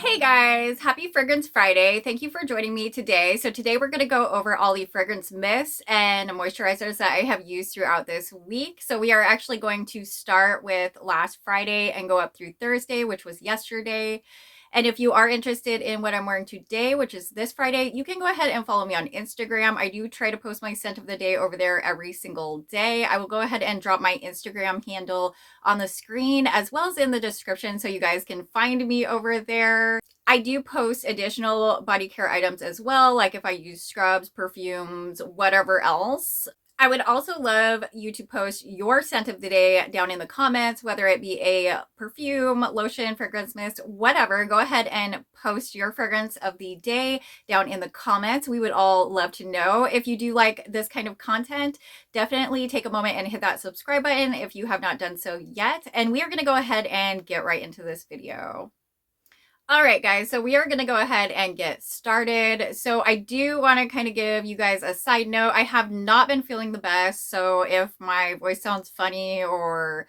Hey guys, happy Fragrance Friday. Thank you for joining me today. So today we're going to go over all the fragrance mists and moisturizers that I have used throughout this week. So we are actually going to start with last Friday and go up through Thursday, which was yesterday. And if you are interested in what I'm wearing today, which is this Friday, you can go ahead and follow me on Instagram. I do try to post my scent of the day over there every single day. I will go ahead and drop my Instagram handle on the screen as well as in the description so you guys can find me over there. I do post additional body care items as well, like if I use scrubs, perfumes, whatever else. I would also love you to post your scent of the day down in the comments, whether it be a perfume, lotion, fragrance mist, whatever. Go ahead and post your fragrance of the day down in the comments. We would all love to know. If you do like this kind of content, definitely take a moment and hit that subscribe button if you have not done so yet. And we are going to go ahead and get right into this video. All right, guys, so we are going to go ahead and get started. So I do want to kind of give you guys a side note. I have not been feeling the best. So if my voice sounds funny or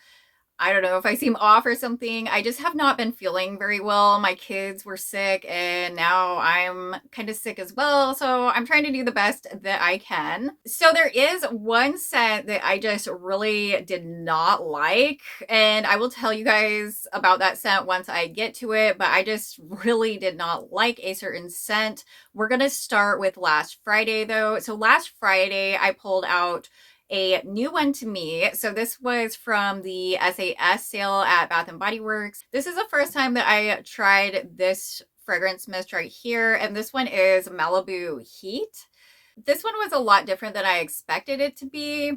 I don't know if I seem off or something. I just have not been feeling very well. My kids were sick and now I'm kind of sick as well. So I'm trying to do the best that I can. So there is one scent that I just really did not like. And I will tell you guys about that scent once I get to it. But I just really did not like a certain scent. We're going to start with last Friday though. So last Friday I pulled out a new one to me. So this was from the SAS sale at Bath & Body Works. This is the first time that I tried this fragrance mist right here. And this one is Malibu Heat. This one was a lot different than I expected it to be.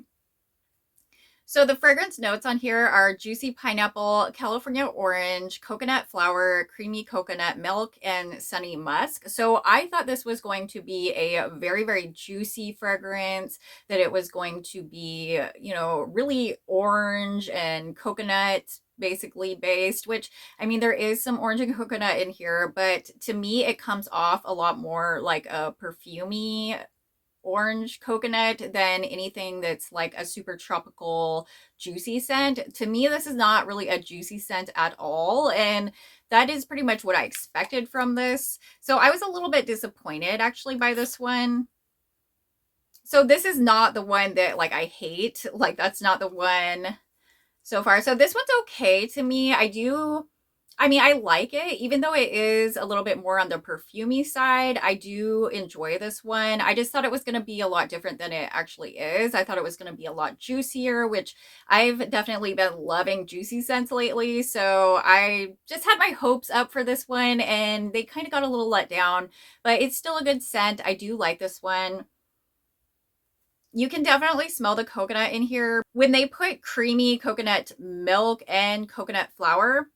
So the fragrance notes on here are juicy pineapple, California orange, coconut flower, creamy coconut milk, and sunny musk. So I thought this was going to be a very, very juicy fragrance, that it was going to be, you know, really orange and coconut basically based, which I mean, there is some orange and coconut in here, but to me, it comes off a lot more like a perfumey orange coconut than anything that's like a super tropical juicy scent. To me, this is not really a juicy scent at all, and that is pretty much what I expected from this. So I was a little bit disappointed actually by this one. So this is not the one that like I hate, like that's not the one so far. So this one's okay to me. I mean, I like it, even though it is a little bit more on the perfumey side. I do enjoy this one. I just thought it was going to be a lot different than it actually is. I thought it was going to be a lot juicier, which I've definitely been loving juicy scents lately. So I just had my hopes up for this one and they kind of got a little let down, but it's still a good scent. I do like this one. You can definitely smell the coconut in here. When they put creamy coconut milk and coconut flour,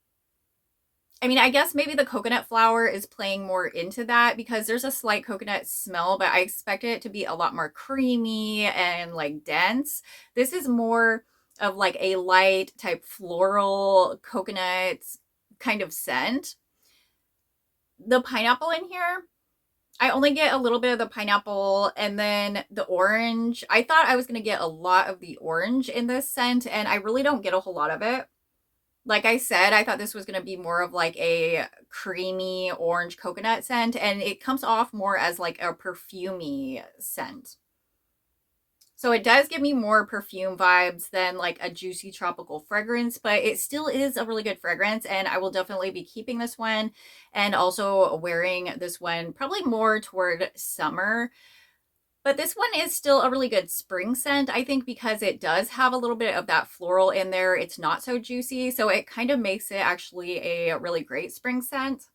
I mean, I guess maybe the coconut flour is playing more into that because there's a slight coconut smell, but I expected it to be a lot more creamy and like dense. This is more of like a light type floral coconut kind of scent. The pineapple in here, I only get a little bit of the pineapple, and then the orange. I thought I was going to get a lot of the orange in this scent, and I really don't get a whole lot of it. Like I said, I thought this was going to be more of like a creamy orange coconut scent, and it comes off more as like a perfumey scent. So it does give me more perfume vibes than like a juicy tropical fragrance, but it still is a really good fragrance, and I will definitely be keeping this one and also wearing this one probably more toward summer. But this one is still a really good spring scent, I think, because it does have a little bit of that floral in there. It's not so juicy, so it kind of makes it actually a really great spring scent,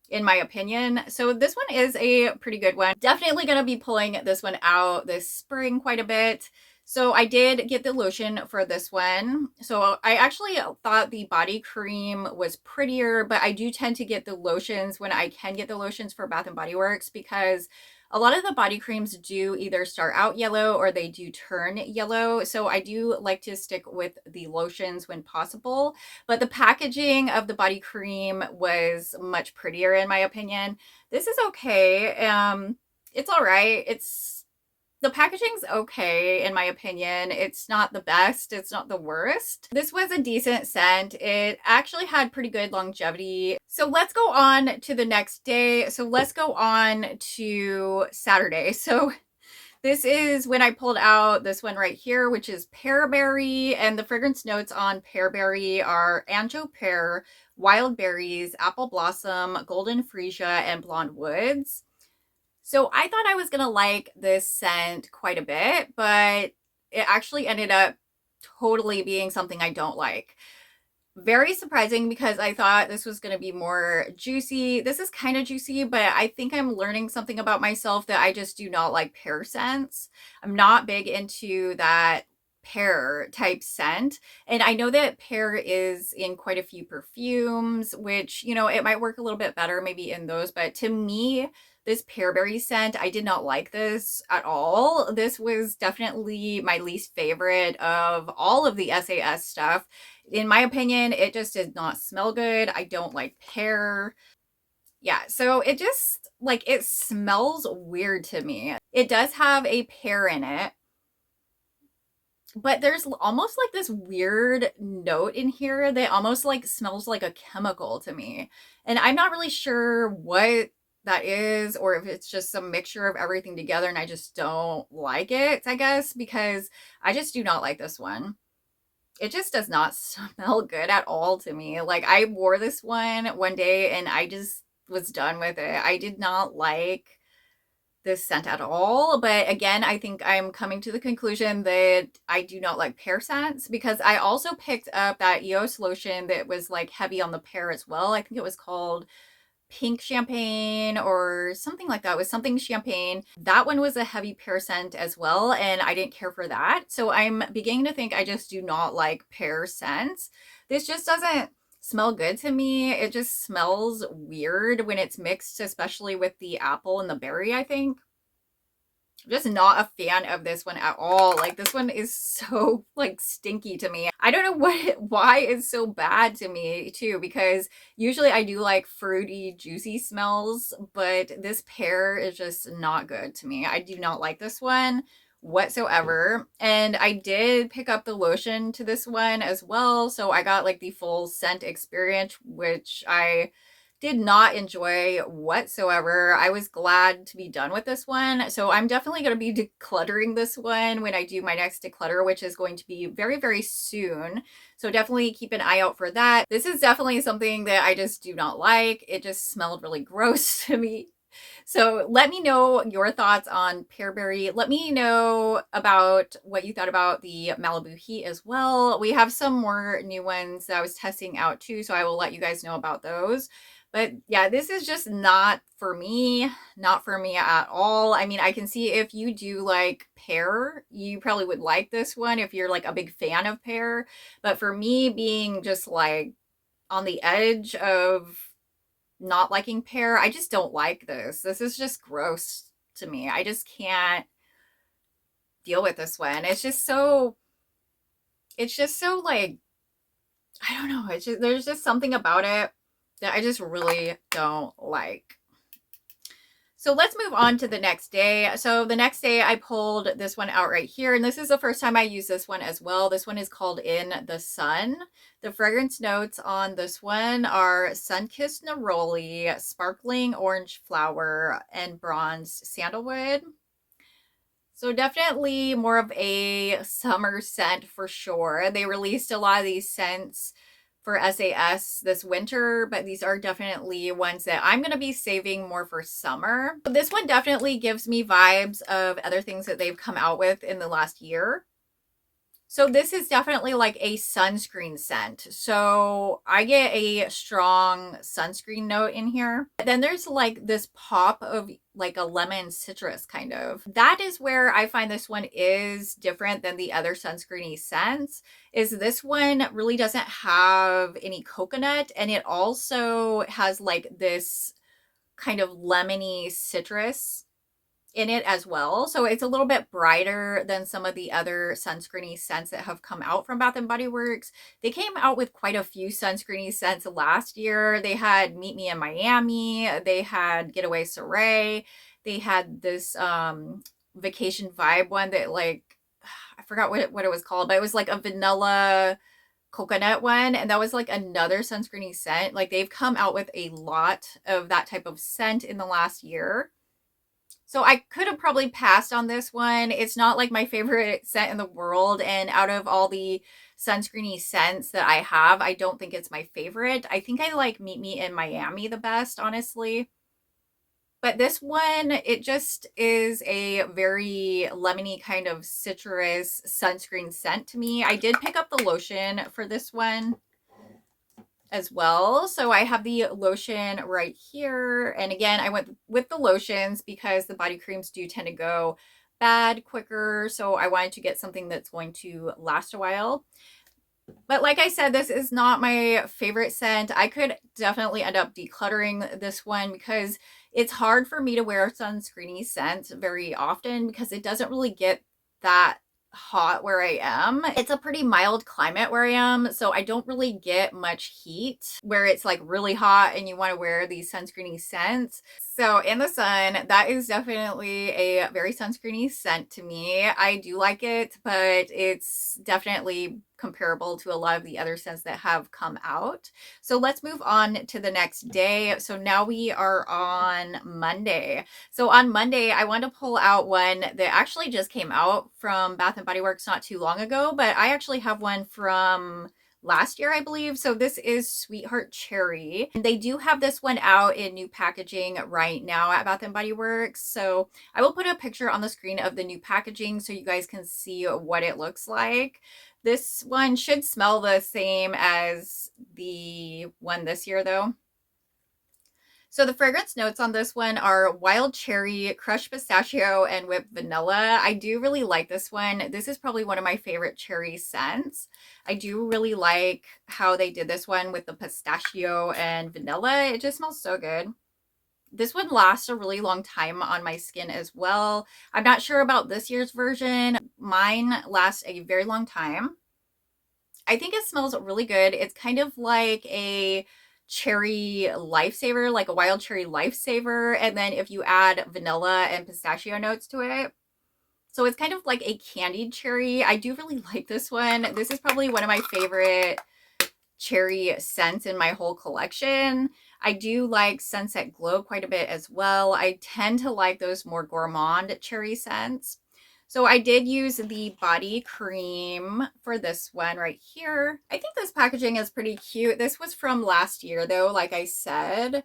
in my opinion. So this one is a pretty good one. Definitely going to be pulling this one out this spring quite a bit. So I did get the lotion for this one. So I actually thought the body cream was prettier, but I do tend to get the lotions when I can get the lotions for Bath & Body Works, because a lot of the body creams do either start out yellow or they do turn yellow. So I do like to stick with the lotions when possible. But the packaging of the body cream was much prettier in my opinion. This is okay. It's all right. It's The packaging's okay, in my opinion. It's not the best, it's not the worst. This was a decent scent. It actually had pretty good longevity. So let's go on to the next day. So let's go on to Saturday. So this is when I pulled out this one right here, which is Pearberry. And the fragrance notes on Pearberry are Anjo pear, wild berries, apple blossom, golden freesia, and blonde woods. So I thought I was going to like this scent quite a bit, but it actually ended up totally being something I don't like. Very surprising because I thought this was going to be more juicy. This is kind of juicy, but I think I'm learning something about myself that I just do not like pear scents. I'm not big into that pear type scent. And I know that pear is in quite a few perfumes, which, you know, it might work a little bit better maybe in those. But to me, this pearberry scent, I did not like this at all. This was definitely my least favorite of all of the SAS stuff. In my opinion, it just did not smell good. I don't like pear. Yeah, so it just, like, it smells weird to me. It does have a pear in it, but there's almost like this weird note in here that almost like smells like a chemical to me. And I'm not really sure what that is, or if it's just some mixture of everything together and I just don't like it, I guess, because I just do not like this one. It just does not smell good at all to me. Like, I wore this one day and I just was done with it. I did not like this scent at all. But again, I think I'm coming to the conclusion that I do not like pear scents, because I also picked up that EOS lotion that was like heavy on the pear as well. I think it was called Pink Champagne or something like that. It was something champagne. That one was a heavy pear scent as well, and I didn't care for that. So I'm beginning to think I just do not like pear scents. This just doesn't smell good to me. It just smells weird when it's mixed, especially with the apple and the berry, I think. I'm just not a fan of this one at all. Like, this one is so like stinky to me. I don't know why it's so bad to me too, because usually I do like fruity, juicy smells, but this pear is just not good to me. I do not like this one whatsoever. And I did pick up the lotion to this one as well. So I got like the full scent experience, which I did not enjoy whatsoever. I was glad to be done with this one. So I'm definitely going to be decluttering this one when I do my next declutter, which is going to be very, very soon. So definitely keep an eye out for that. This is definitely something that I just do not like. It just smelled really gross to me. So let me know your thoughts on Pearberry. Let me know about what you thought about the Malibu Heat as well. We have some more new ones that I was testing out too, so I will let you guys know about those. But yeah, this is just not for me, not for me at all. I mean, I can see if you do like pear, you probably would like this one if you're like a big fan of pear. But for me, being just like on the edge of not liking pear, I just don't like this. This is just gross to me. I just can't deal with this one. It's just so like, I don't know. It's just, there's just something about it that I just really don't like. So let's move on to the next day. So the next day I pulled this one out right here, and this is the first time I use this one as well. This one is called In the Sun. The fragrance notes on this one are sun-kissed neroli, sparkling orange flower, and bronze sandalwood. So definitely more of a summer scent for sure. They released a lot of these scents for SAS this winter, but these are definitely ones that I'm going to be saving more for summer. This one definitely gives me vibes of other things that they've come out with in the last year. So this is definitely like a sunscreen scent. So I get a strong sunscreen note in here. Then there's like this pop of like a lemon citrus kind of. That is where I find this one is different than the other sunscreeny scents, is this one really doesn't have any coconut, and it also has like this kind of lemony citrus in it as well. So it's a little bit brighter than some of the other sunscreeny scents that have come out from Bath & Body Works. They came out with quite a few sunscreeny scents last year. They had Meet Me in Miami. They had Getaway Soiree. They had this vacation vibe one that like, I forgot what it was called, but it was like a vanilla coconut one, and that was like another sunscreeny scent. Like they've come out with a lot of that type of scent in the last year. So I could have probably passed on this one. It's not like my favorite scent in the world, and out of all the sunscreeny scents that I have, I don't think it's my favorite. I think I like Meet Me in Miami the best, honestly. But this one, it just is a very lemony kind of citrus sunscreen scent to me. I did pick up the lotion for this one as well. So I have the lotion right here. And again, I went with the lotions because the body creams do tend to go bad quicker. So I wanted to get something that's going to last a while. But like I said, this is not my favorite scent. I could definitely end up decluttering this one because it's hard for me to wear sunscreeny scents very often because it doesn't really get that hot where I am. It's a pretty mild climate where I am, so I don't really get much heat where it's like really hot and you want to wear these sunscreeny scents. So in the sun, that is definitely a very sunscreeny scent to me. I do like it, but it's definitely comparable to a lot of the other scents that have come out. So let's move on to the next day. So now we are on Monday. So on Monday, I wanted to pull out one that actually just came out from Bath & Body Works not too long ago, but I actually have one from last year, I believe. So this is Sweetheart Cherry. And they do have this one out in new packaging right now at Bath & Body Works. So I will put a picture on the screen of the new packaging so you guys can see what it looks like. This one should smell the same as the one this year though. So the fragrance notes on this one are wild cherry, crushed pistachio, and whipped vanilla. I do really like this one. This is probably one of my favorite cherry scents. I do really like how they did this one with the pistachio and vanilla. It just smells so good. This one lasts a really long time on my skin as well. I'm not sure about this year's version. Mine lasts a very long time. I think it smells really good. It's kind of like a cherry lifesaver, like a wild cherry lifesaver. And then if you add vanilla and pistachio notes to it. So it's kind of like a candied cherry. I do really like this one. This is probably one of my favorite cherry scents in my whole collection. I do like Sunset Glow quite a bit as well. I tend to like those more gourmand cherry scents. So I did use the body cream for this one right here. I think this packaging is pretty cute. This was from last year though, like I said.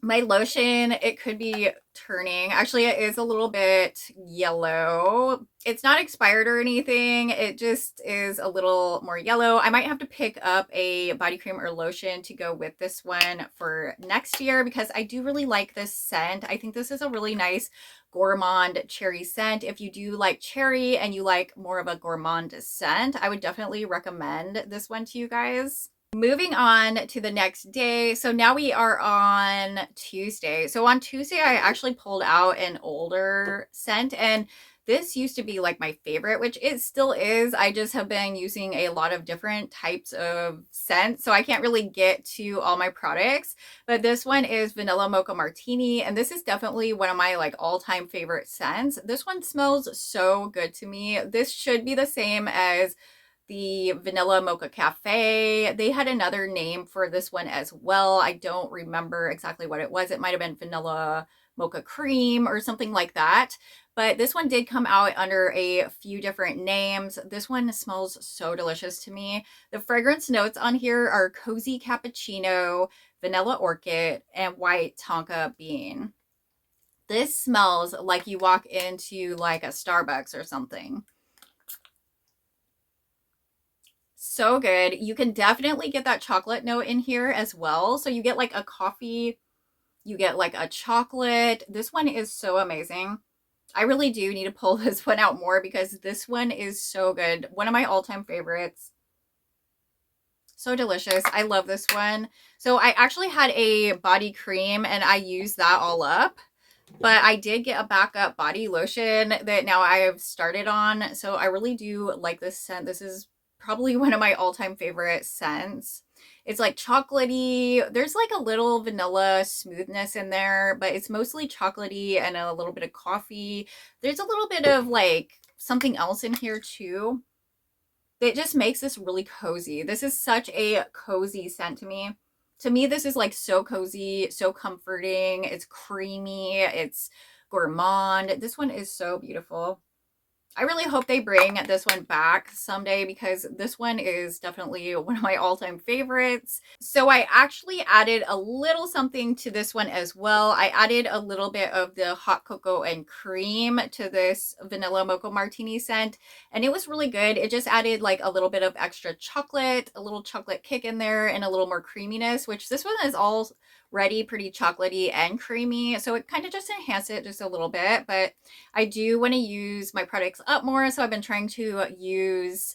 My lotion, it could be turning. Actually, it is a little bit yellow. It's not expired or anything. It just is a little more yellow. I might have to pick up a body cream or lotion to go with this one for next year because I do really like this scent. I think this is a really nice gourmand cherry scent. If you do like cherry and you like more of a gourmand scent, I would definitely recommend this one to you guys. Moving on to the next day. So now we are on Tuesday. So on Tuesday, I actually pulled out an older scent, and this used to be like my favorite, which it still is. I just have been using a lot of different types of scents, so I can't really get to all my products. But this one is Vanilla Mocha Martini, and this is definitely one of my like all-time favorite scents. This one smells so good to me. This should be the same as the Vanilla Mocha Cafe. They had another name for this one as well. I don't remember exactly what it was. It might have been Vanilla Mocha Cream or something like that. But this one did come out under a few different names. This one smells so delicious to me. The fragrance notes on here are Cozy Cappuccino, Vanilla Orchid, and White Tonka Bean. This smells like you walk into like a Starbucks or something. So good. You can definitely get that chocolate note in here as well. So you get like a coffee, you get like a chocolate. This one is so amazing. I really do need to pull this one out more because this one is so good. One of my all-time favorites. So delicious. I love this one. So I actually had a body cream and I used that all up. But I did get a backup body lotion that now I have started on. So I really do like this scent. This is probably one of my all-time favorite scents. It's like chocolatey. There's like a little vanilla smoothness in there, but it's mostly chocolatey and a little bit of coffee. There's a little bit of like something else in here too. It just makes this really cozy. This is such a cozy scent to me. To me, this is like so cozy, so comforting. It's creamy, it's gourmand. This one is so beautiful. I really hope they bring this one back someday because this one is definitely one of my all-time favorites. So I actually added a little something to this one as well. I added a little bit of the hot cocoa and cream to this vanilla mocha martini scent, and it was really good. It just added like a little bit of extra chocolate, a little chocolate kick in there, and a little more creaminess, which this one is already pretty chocolatey and creamy. So it kind of just enhanced it just a little bit, but I do want to use my products up more, so I've been trying to use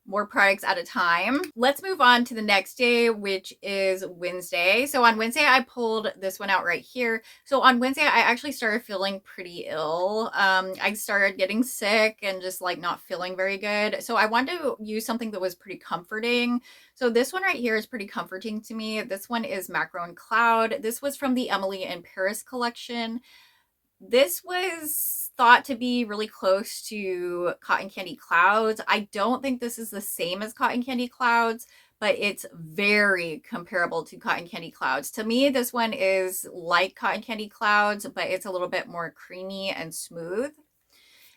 more products at a time. Let's move on to the next day, which is Wednesday. So on Wednesday, I pulled this one out right here. So on Wednesday, I actually started feeling pretty ill. I started getting sick and just like not feeling very good. So I wanted to use something that was pretty comforting. So this one right here is pretty comforting to me. This one is Macaron Cloud. This was from the Emily in Paris collection. This was thought to be really close to Cotton Candy Clouds. I don't think this is the same as Cotton Candy Clouds, but it's very comparable to Cotton Candy Clouds. To me, this one is like Cotton Candy Clouds, but it's a little bit more creamy and smooth.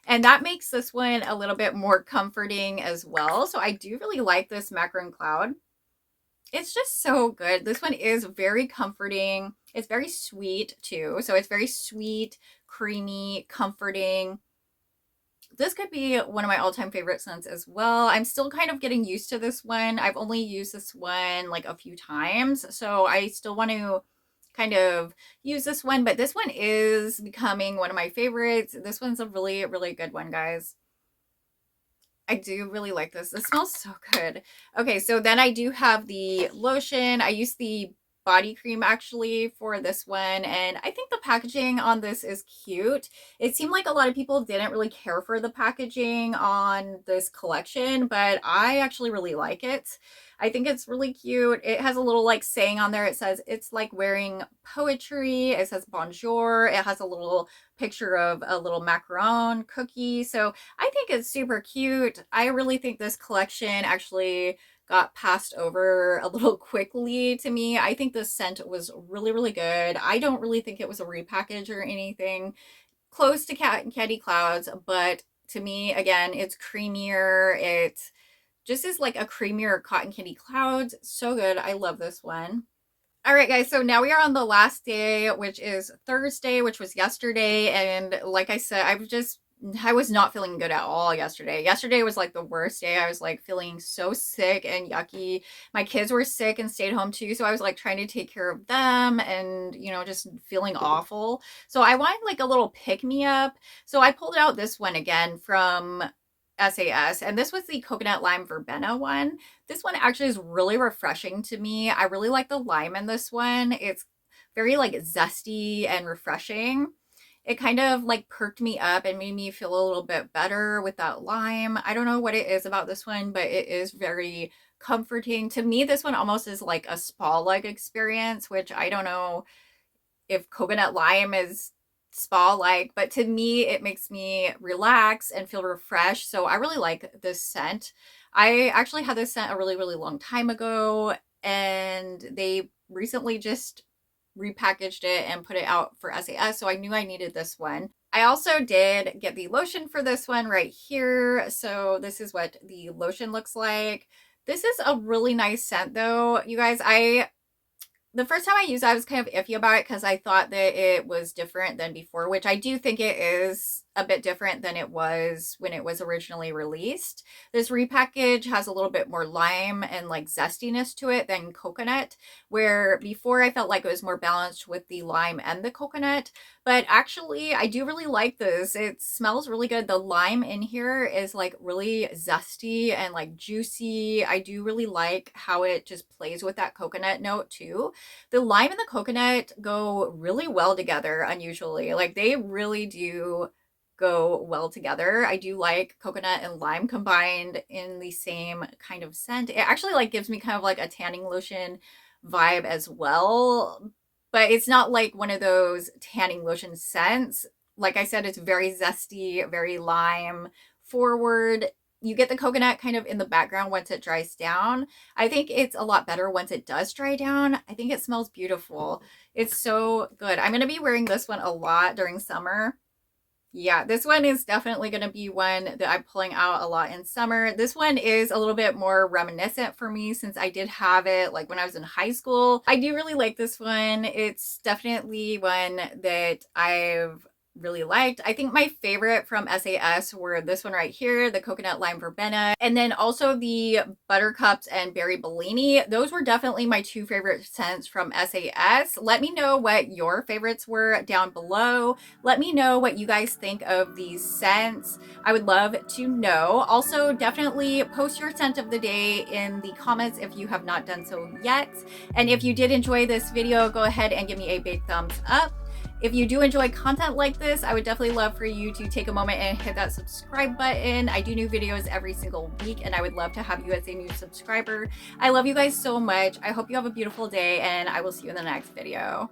And that makes this one a little bit more comforting as well. So I do really like this Macaron Cloud. It's just so good. This one is very comforting. It's very sweet too. So it's very sweet, creamy, comforting. This could be one of my all-time favorite scents as well. I'm still kind of getting used to this one. I've only used this one like a few times, so I still want to kind of use this one, but this one is becoming one of my favorites. This one's a really, really good one, guys. I do really like this. This smells so good. Okay, so then I do have the lotion. I use the body cream actually for this one, and I think the packaging on this is cute. It seemed like a lot of people didn't really care for the packaging on this collection, but I actually really like it. I think it's really cute. It has a little like saying on there. It says it's like wearing poetry. It says bonjour. It has a little picture of a little macaron cookie. So I think it's super cute. I really think this collection actually got passed over a little quickly to me. I think the scent was really, really good. I don't really think it was a repackage or anything close to Candy Clouds, but to me, again, it's creamier. It just is like a creamier Cotton Candy Clouds. So good. I love this one. All right, guys, so now we are on the last day, which is Thursday, which was yesterday. And like I said, I was not feeling good at all yesterday. Yesterday was like the worst day. I was like feeling so sick and yucky. My kids were sick and stayed home too. So I was like trying to take care of them and, you know, just feeling awful. So I wanted like a little pick me up. So I pulled out this one again from SAS, and this was the coconut lime verbena one. This one actually is really refreshing to me. I really like the lime in this one. It's very like zesty and refreshing. It kind of like perked me up and made me feel a little bit better with that lime. I don't know what it is about this one, but it is very comforting. To me, this one almost is like a spa-like experience, which I don't know if coconut lime is spa-like, but to me, it makes me relax and feel refreshed. So I really like this scent. I actually had this scent a really, really long time ago, and they recently just repackaged it and put it out for SAS, so I knew I needed this one. I also did get the lotion for this one right here. So this is what the lotion looks like. This is a really nice scent though, you guys. The first time I used it, I was kind of iffy about it because I thought that it was different than before, which I do think it is a bit different than it was when it was originally released. This repackage has a little bit more lime and like zestiness to it than coconut, where before I felt like it was more balanced with the lime and the coconut. But actually, I do really like this. It smells really good. The lime in here is like really zesty and like juicy. I do really like how it just plays with that coconut note too. The lime and the coconut go really well together, unusually. Like they really do go well together. I do like coconut and lime combined in the same kind of scent. It actually like gives me kind of like a tanning lotion vibe as well, but it's not like one of those tanning lotion scents. Like I said, it's very zesty, very lime forward. You get the coconut kind of in the background once it dries down. I think it's a lot better once it does dry down. I think it smells beautiful. It's so good. I'm going to be wearing this one a lot during summer. Yeah, this one is definitely going to be one that I'm pulling out a lot in summer. This one is a little bit more reminiscent for me since I did have it like when I was in high school. I do really like this one. It's definitely one that I've really liked. I think my favorite from SAS were this one right here, the coconut lime verbena, and then also the buttercups and berry bellini. Those were definitely my two favorite scents from SAS. Let me know what your favorites were down below. Let me know what you guys think of these scents. I would love to know. Also, definitely post your scent of the day in the comments if you have not done so yet. And if you did enjoy this video, go ahead and give me a big thumbs up. If you do enjoy content like this, I would definitely love for you to take a moment and hit that subscribe button. I do new videos every single week, and I would love to have you as a new subscriber. I love you guys so much. I hope you have a beautiful day, and I will see you in the next video.